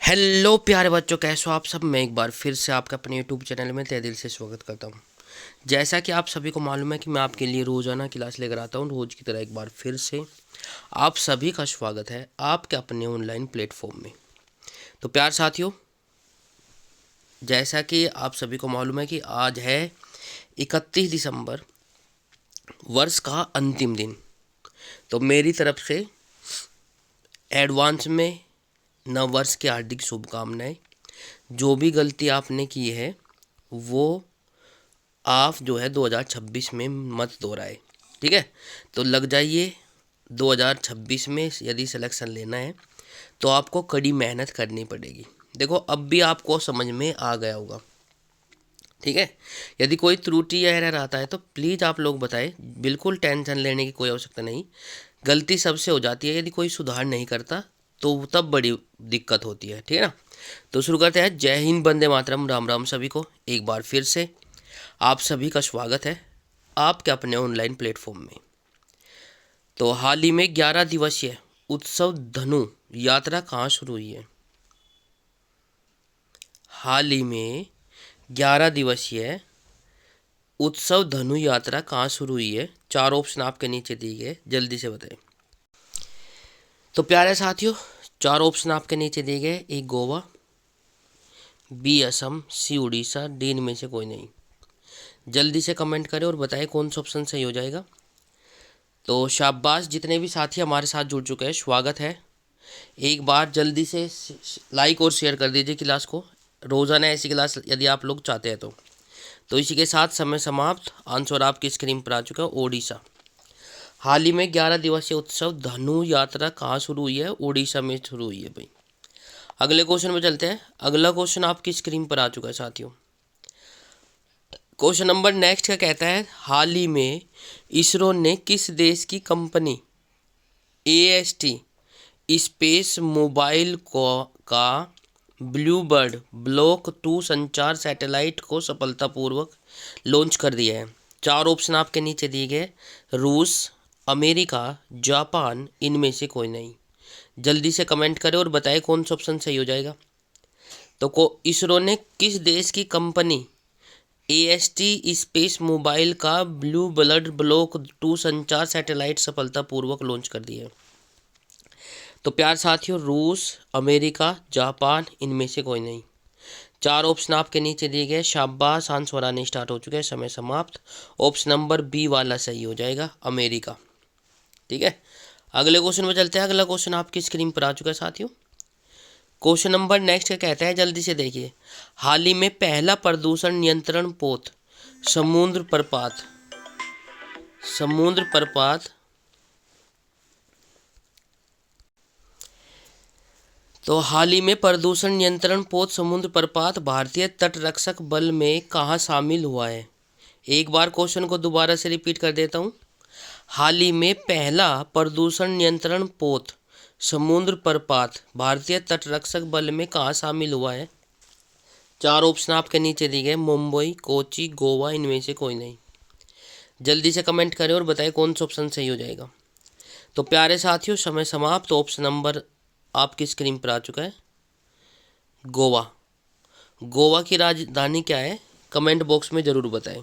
Hello प्यारे बच्चों, कैसे हो आप सब। मैं एक बार फिर से आपका अपने यूट्यूब चैनल में तहे दिल से स्वागत करता हूं। जैसा कि आप सभी को मालूम है कि मैं आपके लिए रोज़ाना क्लास लेकर आता हूं, रोज़ की तरह एक बार फिर से आप सभी का स्वागत है आपके अपने ऑनलाइन प्लेटफॉर्म में। तो प्यार साथियों, जैसा कि आप सभी को मालूम है कि आज है 31 दिसंबर, वर्ष का अंतिम दिन। तो मेरी तरफ से एडवांस में नव वर्ष की हार्दिक शुभकामनाएं। जो भी गलती आपने की है वो आप जो है 2026 में मत दोहराए, ठीक है। तो लग जाइए 2026 में, यदि सिलेक्शन लेना है तो आपको कड़ी मेहनत करनी पड़ेगी। देखो, अब भी आपको समझ में आ गया होगा, ठीक है। यदि कोई त्रुटि या एरर आता है तो प्लीज़ आप लोग बताएं, बिल्कुल टेंशन लेने की कोई आवश्यकता नहीं। गलती सबसे हो जाती है, यदि कोई सुधार नहीं करता तो तब बड़ी दिक्कत होती है, ठीक है ना। तो शुरू करते हैं। जय हिंद, वंदे मातरम, राम राम सभी को। एक बार फिर से आप सभी का स्वागत है आपके अपने ऑनलाइन प्लेटफॉर्म में। तो हाल ही में 11 दिवसीय उत्सव धनु यात्रा कहाँ शुरू हुई है? हाल ही में 11 दिवसीय उत्सव धनु यात्रा कहाँ शुरू हुई है? चार ऑप्शन आपके नीचे दिए गए, जल्दी से बताएं। तो प्यारे साथियों, चार ऑप्शन आपके नीचे दिए गए। ए गोवा, बी असम, सी उड़ीसा, डी इनमें से कोई नहीं। जल्दी से कमेंट करें और बताएं कौन सा ऑप्शन सही हो जाएगा। तो शाबाश, जितने भी साथी हमारे साथ जुड़ चुके हैं, स्वागत है। एक बार जल्दी से लाइक और शेयर कर दीजिए क्लास को। रोज़ाना ऐसी क्लास यदि आप लोग चाहते हैं तो इसी के साथ समय समाप्त। आंसर आपकी स्क्रीन पर आ चुका है, ओडिशा। हाल ही में 11 दिवसीय उत्सव धनु यात्रा कहाँ शुरू हुई है? ओडिशा में शुरू हुई है भाई। अगले क्वेश्चन में चलते हैं। अगला क्वेश्चन आपकी स्क्रीन पर आ चुका है साथियों। क्वेश्चन नंबर नेक्स्ट का कहता है, हाल ही में इसरो ने किस देश की कंपनी AST स्पेस मोबाइल का ब्लू बर्ड ब्लॉक 2 संचार सैटेलाइट को सफलतापूर्वक लॉन्च कर दिया है? चार ऑप्शन आपके नीचे दिए गए। रूस, अमेरिका, जापान, इनमें से कोई नहीं। जल्दी से कमेंट करें और बताएं कौन सा ऑप्शन सही हो जाएगा। तो इसरो ने किस देश की कंपनी AST स्पेस मोबाइल का ब्लू बर्ड ब्लॉक 2 संचार सैटेलाइट सफलतापूर्वक लॉन्च कर दिया है? तो प्यार साथियों, रूस, अमेरिका, जापान, इनमें से कोई नहीं। चार ऑप्शन आपके नीचे दिए गए। शाबाश, आंसर आने स्टार्ट हो चुके हैं, समय समाप्त। ऑप्शन नंबर बी वाला सही हो जाएगा, अमेरिका, ठीक है। अगले क्वेश्चन में चलते हैं। अगला क्वेश्चन आपकी स्क्रीन पर आ चुका है साथियों। क्वेश्चन नंबर नेक्स्ट का कहता है, जल्दी से देखिए। हाल ही में पहला प्रदूषण नियंत्रण पोत समुद्र प्रपात तो हाल ही में प्रदूषण नियंत्रण पोत समुद्र प्रपात भारतीय तटरक्षक बल में कहाँ शामिल हुआ है? एक बार क्वेश्चन को दोबारा से रिपीट कर देता हूँ। हाल ही में पहला प्रदूषण नियंत्रण पोत समुद्र प्रपात भारतीय तटरक्षक बल में कहाँ शामिल हुआ है? चार ऑप्शन आपके नीचे दिए गए। मुंबई, कोची, गोवा, इनमें से कोई नहीं। जल्दी से कमेंट करें और बताएं कौन सा ऑप्शन सही हो जाएगा। तो प्यारे साथियों, समय समाप्त। तो ऑप्शन नंबर आपकी स्क्रीन पर आ चुका है, गोवा। गोवा की राजधानी क्या है? कमेंट बॉक्स में ज़रूर बताएं,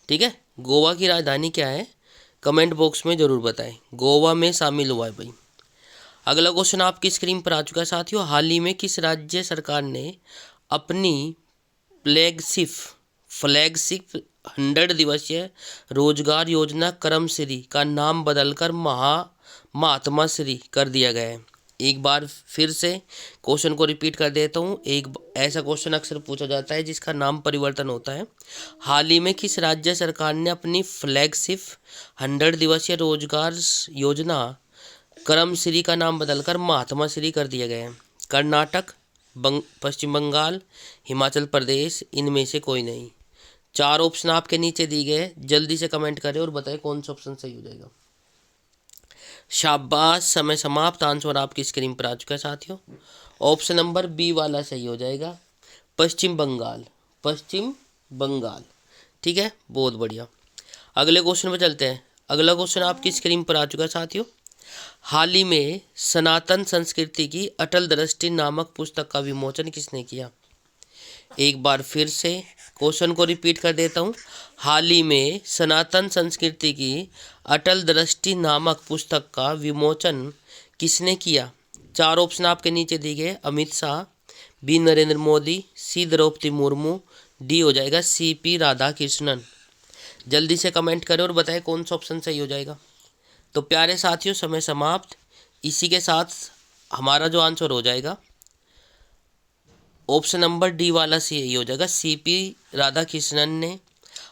ठीक है। गोवा की राजधानी क्या है? कमेंट बॉक्स में ज़रूर बताएं। गोवा में शामिल हुआ है भाई। अगला क्वेश्चन आपकी स्क्रीन पर आ चुका है साथियों। हाल ही में किस राज्य सरकार ने अपनी फ्लैगशिप 100 दिवसीय रोजगार योजना कर्मश्री का नाम बदलकर महात्मा श्री कर दिया गया है? एक बार फिर से क्वेश्चन को रिपीट कर देता हूँ। एक ऐसा क्वेश्चन अक्सर पूछा जाता है जिसका नाम परिवर्तन होता है। हाल ही में किस राज्य सरकार ने अपनी फ्लैगशिप 100 दिवसीय रोजगार योजना कर्मश्री का नाम बदलकर महात्मा श्री कर दिया गया है? कर्नाटक, पश्चिम बंगाल, हिमाचल प्रदेश, इनमें से कोई नहीं। चार ऑप्शन आपके नीचे दिए गए। जल्दी से कमेंट करें और बताएं कौन सा ऑप्शन सही हो जाएगा। शाबाश, समय समाप्त। आंसर आपकी स्क्रीन पर आ चुका है साथियों। ऑप्शन नंबर बी वाला सही हो जाएगा, पश्चिम बंगाल, ठीक है। बहुत बढ़िया। अगले क्वेश्चन पर चलते हैं। अगला क्वेश्चन आपकी स्क्रीन पर आ चुका है साथियों। हाल ही में सनातन संस्कृति की अटल दृष्टि नामक पुस्तक का विमोचन किसने किया? एक बार फिर से क्वेश्चन को रिपीट कर देता हूँ। हाल ही में सनातन संस्कृति की अटल दृष्टि नामक पुस्तक का विमोचन किसने किया? चार ऑप्शन आपके नीचे दिए गए। अमित शाह, बी नरेंद्र मोदी, सी द्रौपदी मुर्मू, डी हो जाएगा सीपी राधाकृष्णन। जल्दी से कमेंट करें और बताएं कौन सा ऑप्शन सही हो जाएगा। तो प्यारे साथियों, समय समाप्त। इसी के साथ हमारा जो आंसर हो जाएगा ऑप्शन नंबर डी वाला सही हो जाएगा। सीपी राधाकृष्णन ने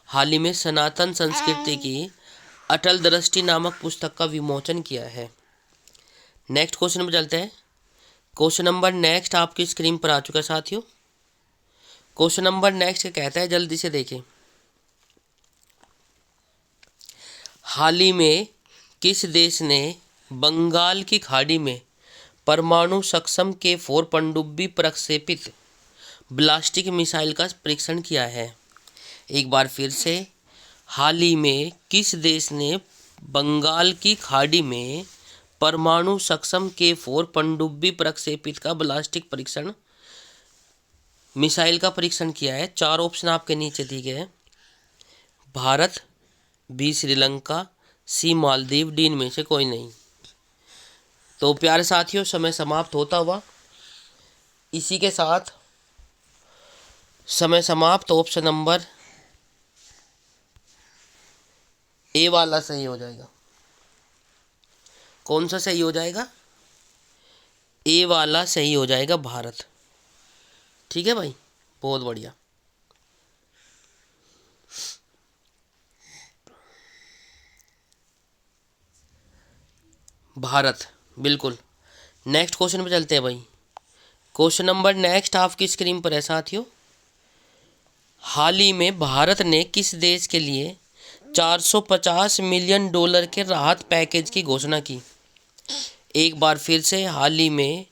हाल ही में सनातन संस्कृति की अटल दृष्टि नामक पुस्तक का विमोचन किया है। नेक्स्ट क्वेश्चन में चलते हैं। क्वेश्चन नंबर नेक्स्ट आपकी स्क्रीन पर आ चुका है साथियों। क्वेश्चन नंबर नेक्स्ट कहता है, जल्दी से देखें। हाल ही में किस देश ने बंगाल की खाड़ी में परमाणु सक्षम K4 पनडुब्बी प्रक्षेपित बैलिस्टिक मिसाइल का परीक्षण किया है? एक बार फिर से, हाल ही में किस देश ने बंगाल की खाड़ी में परमाणु सक्षम K4 पनडुब्बी प्रक्षेपित का बैलिस्टिक परीक्षण मिसाइल का परीक्षण किया है? चार ऑप्शन आपके नीचे दिए गए हैं। भारत, बी श्रीलंका, सी मालदीव, डी इनमें से कोई नहीं। तो प्यारे साथियों, समय समाप्त होता हुआ इसी के साथ समय समाप्त। ऑप्शन नंबर ए वाला सही हो जाएगा। कौन सा सही हो जाएगा? ए वाला सही हो जाएगा, भारत। ठीक है भाई, बहुत बढ़िया। भारत, बिल्कुल। नेक्स्ट क्वेश्चन पे चलते हैं भाई। क्वेश्चन नंबर नेक्स्ट आपकी स्क्रीन पर है साथियों। हाल ही में भारत ने किस देश के लिए 450 मिलियन डॉलर के राहत पैकेज की घोषणा की? एक बार फिर से, हाल ही में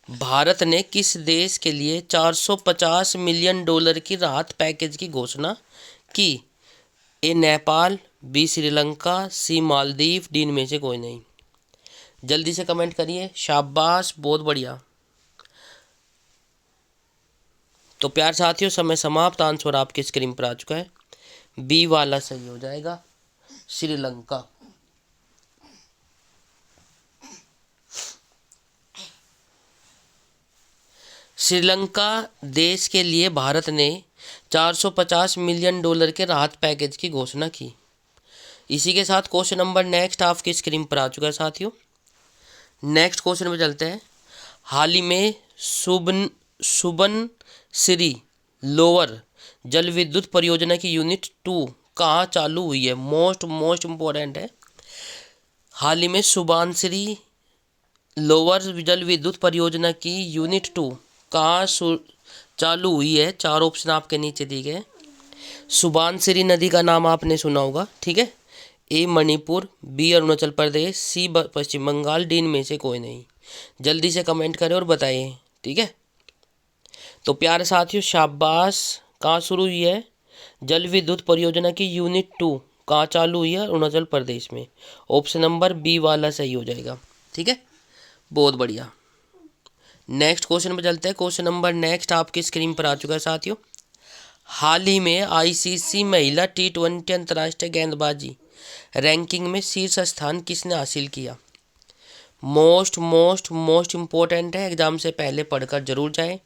भारत ने किस देश के लिए 450 मिलियन डॉलर की राहत पैकेज की घोषणा की? ए नेपाल, बी श्रीलंका, सी मालदीव, डी इनमें से कोई नहीं। जल्दी से कमेंट करिए। शाबाश, बहुत बढ़िया। तो प्यार साथियों, समय समाप्त। आंसर आपकी स्क्रीन पर आ चुका है। बी वाला सही हो जाएगा, श्रीलंका। श्रीलंका देश के लिए भारत ने 450 मिलियन डॉलर के राहत पैकेज की घोषणा की। इसी के साथ क्वेश्चन नंबर नेक्स्ट आपकी स्क्रीन पर आ चुका है साथियों। नेक्स्ट क्वेश्चन में चलते हैं। हाल ही में सुबनसिरी लोअर जल विद्युत परियोजना की यूनिट 2 कहाँ चालू हुई है? मोस्ट इम्पोर्टेंट है। हाल ही में सुबनसिरी लोअर जल विद्युत परियोजना की यूनिट 2 कहाँ चालू हुई है? चार ऑप्शन आपके नीचे दिए गए। सुबनसिरी नदी का नाम आपने सुना होगा, ठीक है। ए मणिपुर, बी अरुणाचल प्रदेश, सी पश्चिम बंगाल, डी इनमें से कोई नहीं। जल्दी से कमेंट करें और बताइए, ठीक है। तो प्यारे साथियों, शाबाश। कहाँ शुरू हुई है जल विद्युत परियोजना की यूनिट 2? कहाँ चालू हुई है? अरुणाचल प्रदेश में। ऑप्शन नंबर बी वाला सही हो जाएगा, ठीक है, बहुत बढ़िया। नेक्स्ट क्वेश्चन पर चलते हैं। क्वेश्चन नंबर नेक्स्ट आपकी स्क्रीन पर आ चुका है साथियों। हाल ही में आईसीसी महिला T20 अंतर्राष्ट्रीय गेंदबाजी रैंकिंग में शीर्ष स्थान किसने हासिल किया? मोस्ट इम्पोर्टेंट है, एग्जाम से पहले पढ़कर जरूर जाएं।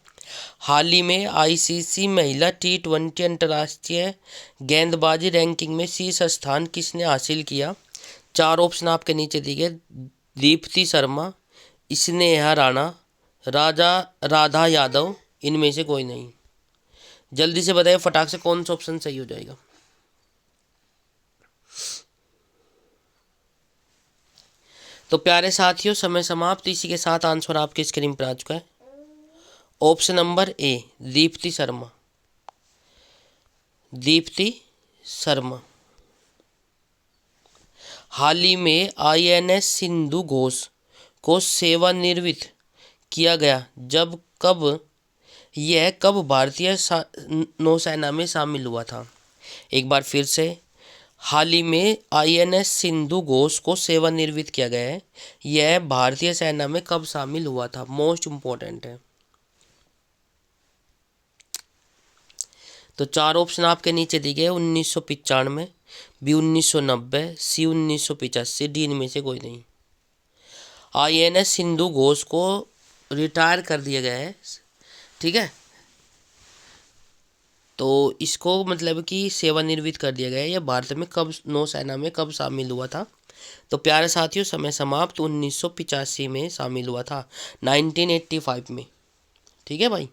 हाल ही में आईसीसी महिला T20 अंतर्राष्ट्रीय गेंदबाजी रैंकिंग में शीर्ष स्थान किसने हासिल किया? चार ऑप्शन आपके नीचे दिए गए। दीप्ति शर्मा, स्नेहा राणा, राधा यादव, इनमें से कोई नहीं। जल्दी से बताइए फटाक से कौन सा ऑप्शन सही हो जाएगा। तो प्यारे साथियों, समय समाप्त। इसी के साथ आंसर आपकी स्क्रीन पर आ चुका है। Option number A, Deepti Sharma. Deepti Sharma. हाल ही में INS सिंधु घोष को सेवानिवृत्त किया गया जब कब भारतीय नौसेना में शामिल हुआ था? एक बार फिर से, हाल ही में INS सिंधु घोष को सेवानिवृत्त किया गया है। यह भारतीय सेना में कब शामिल हुआ था? मोस्ट इम्पोर्टेंट है। तो 4 ऑप्शन आपके नीचे दिए गए, 1995, B 1990, C 1985, D इनमें से कोई नहीं। INS सिंधु घोष को रिटायर कर दिया गया है, ठीक है। तो इसको मतलब कि सेवानिवृत्त कर दिया गया है। यह भारत में कब, नौसेना में कब शामिल हुआ था? तो प्यारे साथियों, समय समाप्त 1985 में शामिल हुआ था, 1985 में, ठीक है भाई।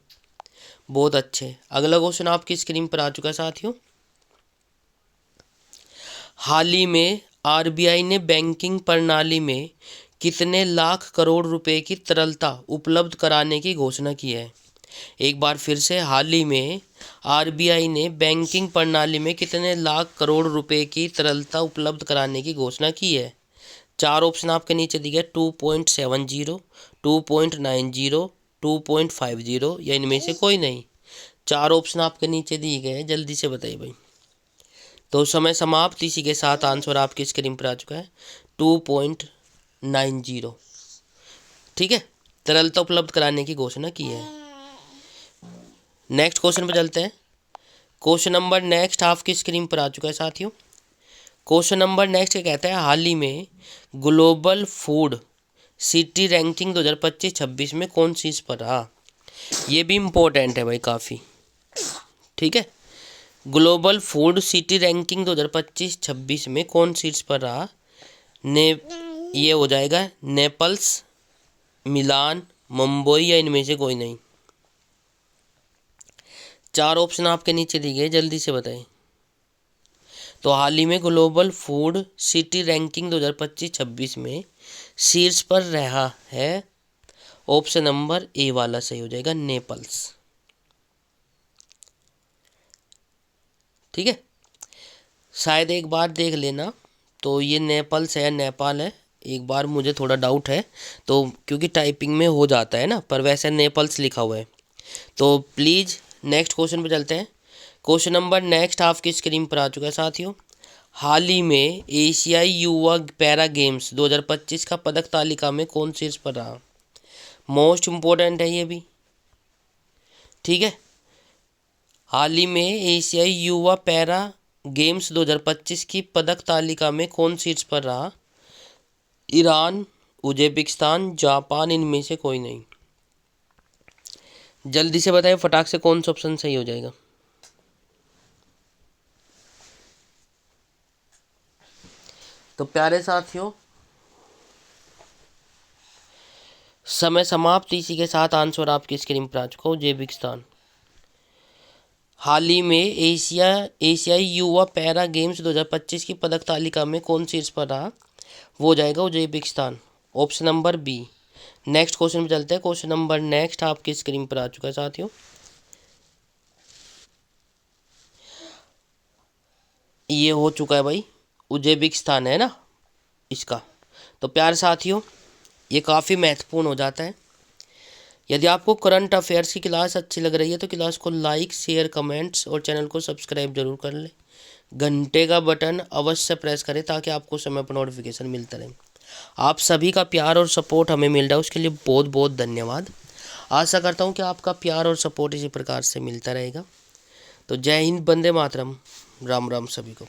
बहुत अच्छे। अगला क्वेश्चन आपकी स्क्रीन पर आ चुका है साथियों। हाल ही में RBI ने बैंकिंग प्रणाली में कितने लाख करोड़ रुपए की तरलता उपलब्ध कराने की घोषणा की है? एक बार फिर से, हाल ही में RBI ने बैंकिंग प्रणाली में कितने लाख करोड़ रुपए की तरलता उपलब्ध कराने की घोषणा की है? 4 ऑप्शन आपके नीचे दिए गए, 2.70, 2.90, 2.50 या इनमें से कोई नहीं। 4 ऑप्शन आपके नीचे दिए गए हैं, जल्दी से बताइए भाई। तो समय समाप्त। इसी के साथ आंसर आपकी स्क्रीन पर आ चुका है, 2.90, ठीक है। तरलता उपलब्ध कराने की घोषणा की है। नेक्स्ट क्वेश्चन पर चलते हैं। क्वेश्चन नंबर नेक्स्ट आपकी स्क्रीन पर आ चुका है साथियों। क्वेश्चन नंबर नेक्स्ट क्या कहता है? हाल ही में ग्लोबल फूड सिटी रैंकिंग 2025-26 में कौन शीर्ष पर रहा? ये भी इम्पोर्टेंट है भाई काफ़ी, ठीक है। ग्लोबल फूड सिटी रैंकिंग 2025-26 में कौन शीर्ष पर रहा? ये हो जाएगा नेपल्स, मिलान, मुंबई या इनमें से कोई नहीं। 4 ऑप्शन आपके नीचे दिए गए, जल्दी से बताएं। तो हाल ही में ग्लोबल फूड सिटी रैंकिंग 2025-26 में शीर्ष पर रहा है, ऑप्शन नंबर ए वाला सही हो जाएगा, नेपल्स, ठीक है। शायद एक बार देख लेना, तो ये नेपल्स है, नेपाल है। एक बार मुझे थोड़ा डाउट है, तो क्योंकि टाइपिंग में हो जाता है ना, पर वैसे नेपल्स लिखा हुआ है। तो प्लीज़ नेक्स्ट क्वेश्चन पे चलते हैं। क्वेश्चन नंबर नेक्स्ट आपकी स्क्रीन पर आ चुका है साथियों। हाल ही में एशियाई युवा पैरा गेम्स 2025 का पदक तालिका में कौन शीर्ष पर रहा? मोस्ट इम्पोर्टेंट है ये भी, ठीक है। हाल ही में एशियाई युवा पैरा गेम्स 2025 की पदक तालिका में कौन शीर्ष पर रहा? ईरान, उज्बेकिस्तान, जापान, इनमें से कोई नहीं। जल्दी से बताएं फटाक से, कौन सा ऑप्शन सही हो जाएगा? तो प्यारे साथियों, समय समाप्त। इसी के साथ आंसर आपकी स्क्रीन पर आ चुका हो, उज्बेकिस्तान। हाल ही में एशियाई युवा पैरा गेम्स 2025 की पदक तालिका में कौन शीर्ष पर रहा? वो हो जाएगा Uzbekistan, option number B. Next question पे चलते हैं। क्वेश्चन नंबर नेक्स्ट आपकी स्क्रीन पर आ चुका है साथियों। ये हो चुका है भाई, उज्बेकिस्तान है ना इसका। तो प्यारे साथियों, ये काफ़ी महत्वपूर्ण हो जाता है। यदि आपको करंट अफेयर्स की क्लास अच्छी लग रही है तो क्लास को लाइक, शेयर, कमेंट्स और चैनल को सब्सक्राइब जरूर कर लें। घंटे का बटन अवश्य प्रेस करें ताकि आपको समय पर नोटिफिकेशन मिलता रहे। आप सभी का प्यार और सपोर्ट हमें मिल रहा है, उसके लिए बहुत बहुत धन्यवाद। आशा करता हूँ कि आपका प्यार और सपोर्ट इसी प्रकार से मिलता रहेगा। तो जय हिंद, वंदे मातरम, राम राम सभी को।